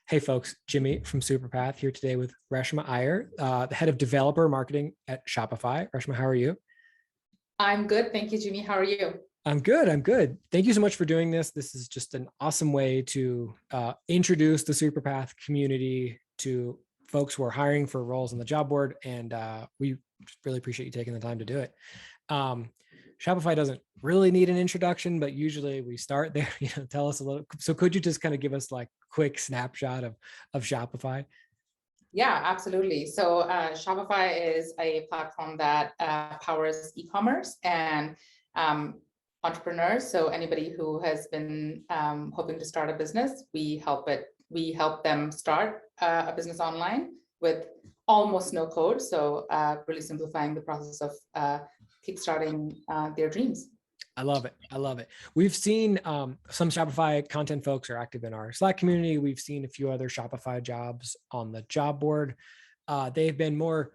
Hey folks, Jimmy from Superpath here today with Reshma Iyer, the head of developer marketing at Shopify. Reshma, how are you? I'm good. Thank you, Jimmy. How are you? I'm good. I'm good. Thank you so much for doing this. This is just an awesome way to introduce the Superpath community to folks who are hiring for roles on the job board. And we really appreciate you taking the time to do it. Shopify doesn't really need an introduction, but usually we start there. Tell us a little. So could you just kind of give us like a quick snapshot of Shopify? Yeah, absolutely. So Shopify is a platform that powers e-commerce and entrepreneurs. So anybody who has been hoping to start a business, we help them start a business online with almost no code. So really simplifying the process of kickstarting their dreams. I love it. I love it. We've seen some Shopify content folks are active in our Slack community. We've seen a few other Shopify jobs on the job board. They've been more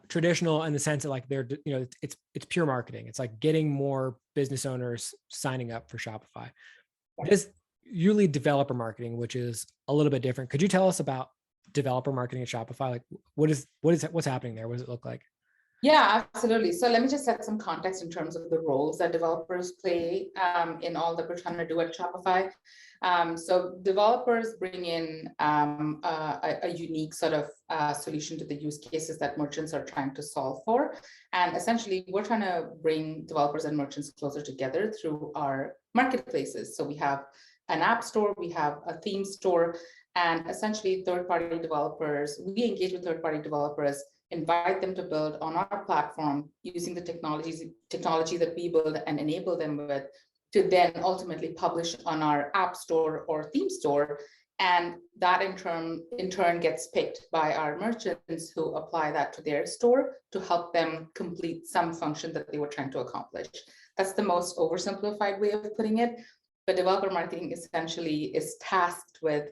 traditional in the sense that like it's pure marketing. It's like getting more business owners signing up for Shopify. This you lead developer marketing, which is a little bit different. Could you tell us about developer marketing at Shopify? Like what's happening there? What does it look like? Yeah, absolutely. So let me just set some context in terms of the roles that developers play in all that we're trying to do at Shopify. So developers bring in a unique sort of solution to the use cases that merchants are trying to solve for. And essentially, we're trying to bring developers and merchants closer together through our marketplaces. So we have an app store, we have a theme store, and essentially third-party developers, we engage with third-party developers, invite them to build on our platform using the technology that we build and enable them with to then ultimately publish on our app store or theme store. And that in turn gets picked by our merchants who apply that to their store to help them complete some function that they were trying to accomplish. That's the most oversimplified way of putting it. But developer marketing essentially is tasked with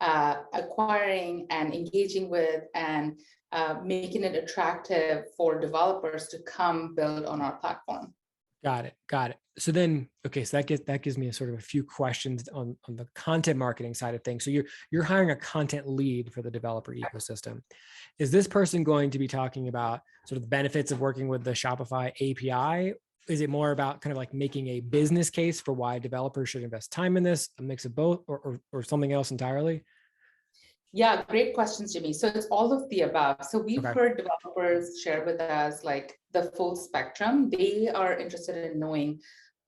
acquiring and engaging with and making it attractive for developers to come build on our platform. Got it. Got it. So then, okay, so that gives me a sort of a few questions on the content marketing side of things. So you're hiring a content lead for the developer ecosystem. Is this person going to be talking about sort of the benefits of working with the Shopify API? Is it more about kind of like making a business case for why developers should invest time in this, a mix of both, or something else entirely? Yeah, great questions, Jimmy. So it's all of the above. So we've Okay. heard developers share with us like the full spectrum. They are interested in knowing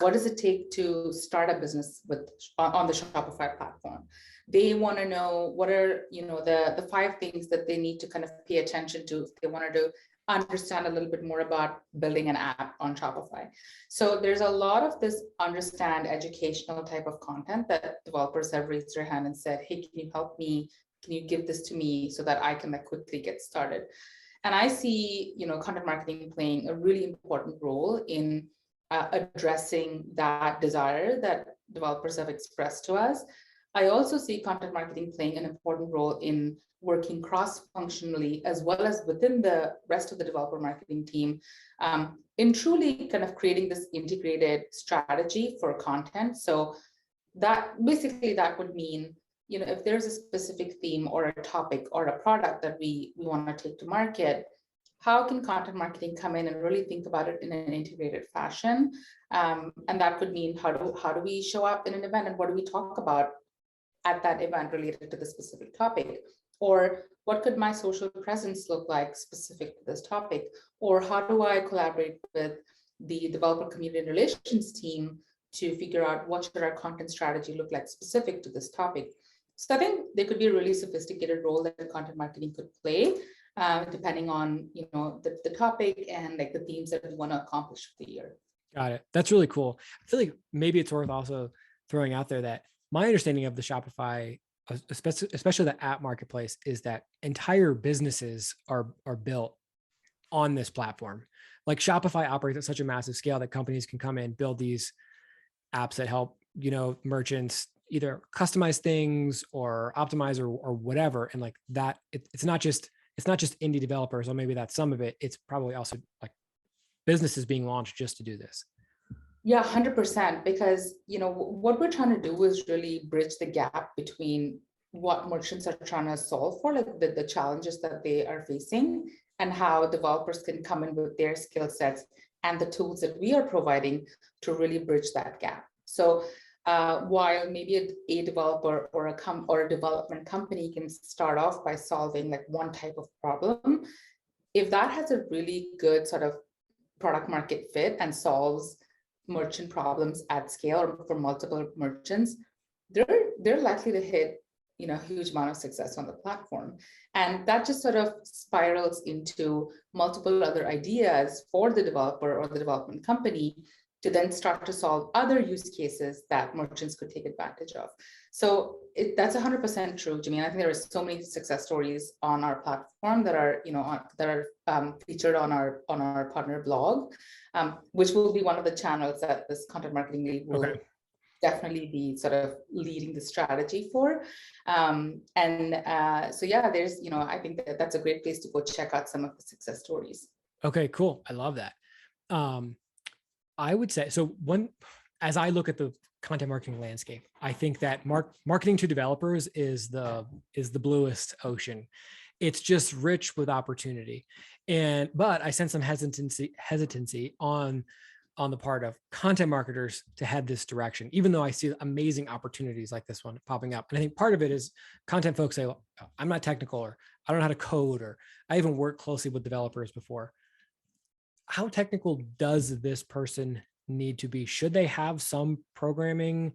what does it take to start a business with on the Shopify platform. They want to know what are the five things that they need to kind of pay attention to if they wanted to understand a little bit more about building an app on Shopify. So there's a lot of this understand educational type of content that developers have raised their hand and said, hey, can you help me? Can you give this to me so that I can like quickly get started? And I see, content marketing playing a really important role in addressing that desire that developers have expressed to us. I also see content marketing playing an important role in working cross-functionally as well as within the rest of the developer marketing team in truly kind of creating this integrated strategy for content. So that basically that would mean if there's a specific theme or a topic or a product that we want to take to market, how can content marketing come in and really think about it in an integrated fashion? And that could mean how do we show up in an event and what do we talk about at that event related to the specific topic? Or what could my social presence look like specific to this topic? Or how do I collaborate with the developer community relations team to figure out what should our content strategy look like specific to this topic? So I think there could be a really sophisticated role that content marketing could play, depending on the topic and like the themes that we want to accomplish for the year. Got it. That's really cool. I feel like maybe it's worth also throwing out there that my understanding of the Shopify, especially the app marketplace, is that entire businesses are built on this platform. Like Shopify operates at such a massive scale that companies can come in, build these apps that help, merchants either customize things or optimize or whatever. And like that, it's not just indie developers, or maybe that's some of it. It's probably also like businesses being launched just to do this. Yeah, 100%. Because what we're trying to do is really bridge the gap between what merchants are trying to solve for, like the challenges that they are facing, and how developers can come in with their skill sets and the tools that we are providing to really bridge that gap. So while maybe a developer or a development company can start off by solving like one type of problem, if that has a really good sort of product market fit and solves merchant problems at scale or for multiple merchants, they're likely to hit, you know, huge amount of success on the platform. And that just sort of spirals into multiple other ideas for the developer or the development company to then start to solve other use cases that merchants could take advantage of. So that's 100% true, Jimmy. I think there are so many success stories on our platform that are, you know, featured on our partner blog, which will be one of the channels that this content marketing lead will definitely be sort of leading the strategy for. So yeah, there's, you know, I think that's a great place to go check out some of the success stories. Okay, cool. I love that. I would say, so as I look at the content marketing landscape, I think that marketing to developers is the bluest ocean. It's just rich with opportunity. But I sense some hesitancy on the part of content marketers to head this direction, even though I see amazing opportunities like this one popping up. And I think part of it is content folks say, well, I'm not technical, or I don't know how to code, or I even worked closely with developers before. How technical does this person need to be? Should they have some programming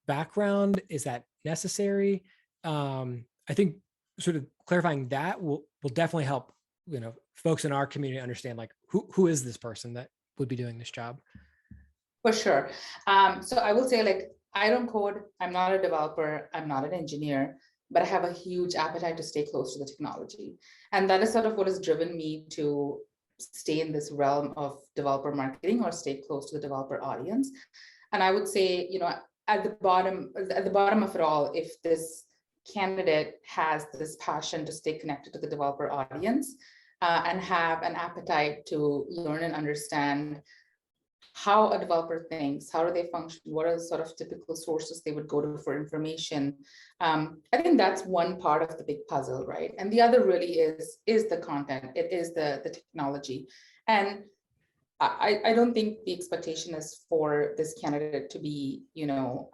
background? Is that necessary? I think sort of clarifying that will definitely help, you know, folks in our community understand, like, who is this person that would be doing this job? For sure. So I will say, like, I don't code, I'm not a developer, I'm not an engineer, but I have a huge appetite to stay close to the technology. And that is sort of what has driven me to stay in this realm of developer marketing or stay close to the developer audience. And I would say, you know, at the bottom of it all, if this candidate has this passion to stay connected to the developer audience and have an appetite to learn and understand how a developer thinks, how do they function, what are the sort of typical sources they would go to for information. I think that's one part of the big puzzle, right? And the other really is the content, it is the technology. And I don't think the expectation is for this candidate to be, you know,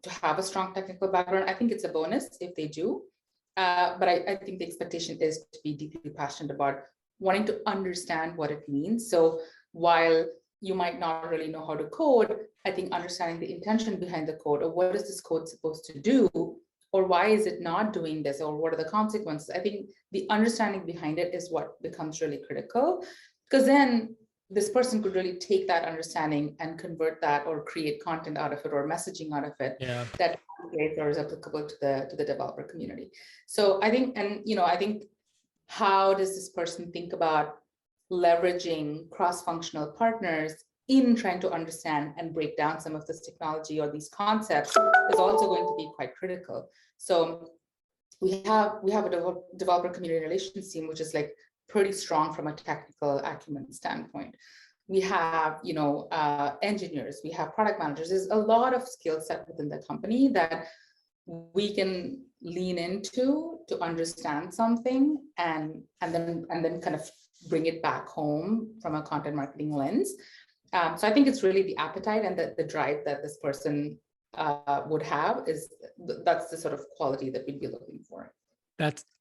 to have a strong technical background. I think it's a bonus if they do. But I think the expectation is to be deeply passionate about wanting to understand what it means. So while you might not really know how to code, I think understanding the intention behind the code, or what is this code supposed to do, or why is it not doing this, or what are the consequences? I think the understanding behind it is what becomes really critical, because then this person could really take that understanding and convert that or create content out of it or messaging out of it that is applicable to the developer community. So I think, and you know, I think, how does this person think about leveraging cross-functional partners in trying to understand and break down some of this technology or these concepts is also going to be quite critical. So we have a developer community relations team, which is like pretty strong from a technical acumen standpoint. We have, you know, engineers, we have product managers. There's a lot of skill set within the company that we can lean into to understand something and then kind of bring it back home from a content marketing lens. So I think it's really the appetite and the drive that this person would have that's the sort of quality that we'd be looking for.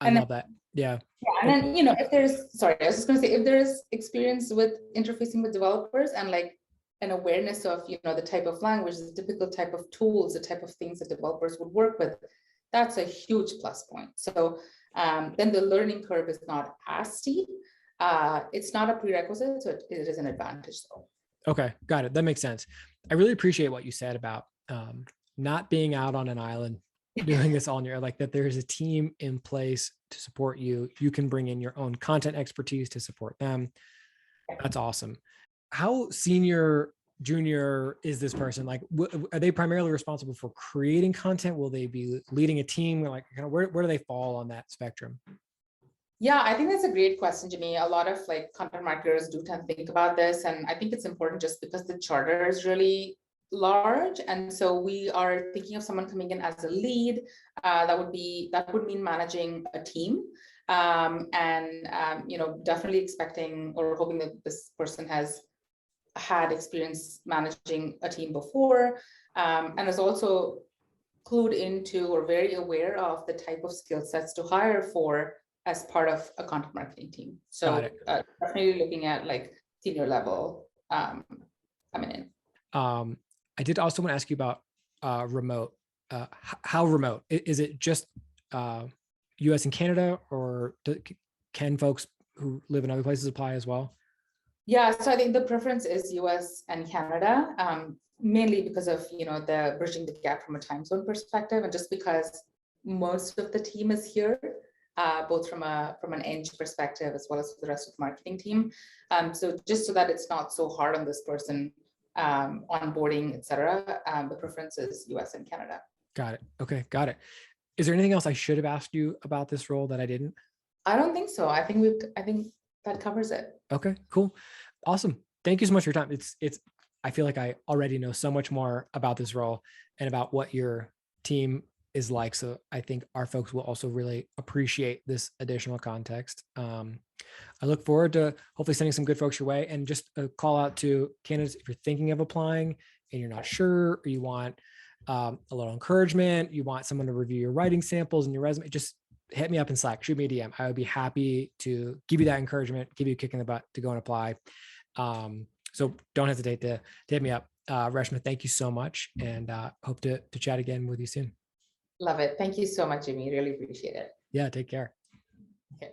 I love that. Yeah. And then, you know, if there's, sorry, I was just going to say, if there's experience with interfacing with developers and like an awareness of, you know, the type of language, the typical type of tools, the type of things that developers would work with, that's a huge plus point. So then the learning curve is not as steep. It's not a prerequisite, so it is an advantage though. Okay, got it. That makes sense. I really appreciate what you said about not being out on an island doing this all on your own, like that there's a team in place to support you. You can bring in your own content expertise to support them. That's awesome. How senior, junior is this person? Like, are they primarily responsible for creating content? Will they be leading a team? Like, kind of where do they fall on that spectrum? Yeah, I think that's a great question, Jimmy. A lot of like content marketers do tend to think about this. And I think it's important just because the charter is really large, and so we are thinking of someone coming in as a lead. That would mean managing a team, definitely expecting or hoping that this person has had experience managing a team before, and is also clued into or very aware of the type of skill sets to hire for as part of a content marketing team. Got So it. definitely looking at like senior level coming in. I did also want to ask you about remote. How remote? Is it just US and Canada, or can folks who live in other places apply as well? Yeah, so I think the preference is US and Canada, mainly because of, the bridging the gap from a time zone perspective, and just because most of the team is here, both from an eng perspective as well as for the rest of the marketing team. So just so that it's not so hard on this person, onboarding, et cetera, the preference is US and Canada. Got it. Okay, got it. Is there anything else I should have asked you about this role that I didn't? I don't think so. I think that covers it. Okay, cool. Awesome. Thank you so much for your time. I feel like I already know so much more about this role and about what your team is like. So I think our folks will also really appreciate this additional context. I look forward to hopefully sending some good folks your way, and just a call out to candidates. If you're thinking of applying and you're not sure, or you want a little encouragement, you want someone to review your writing samples and your resume, just hit me up in Slack, shoot me a DM. I would be happy to give you that encouragement, give you a kick in the butt to go and apply. So don't hesitate to hit me up. Reshma, thank you so much, and hope to chat again with you soon. Love it. Thank you so much, Jimmy. Really appreciate it. Yeah, take care. Okay.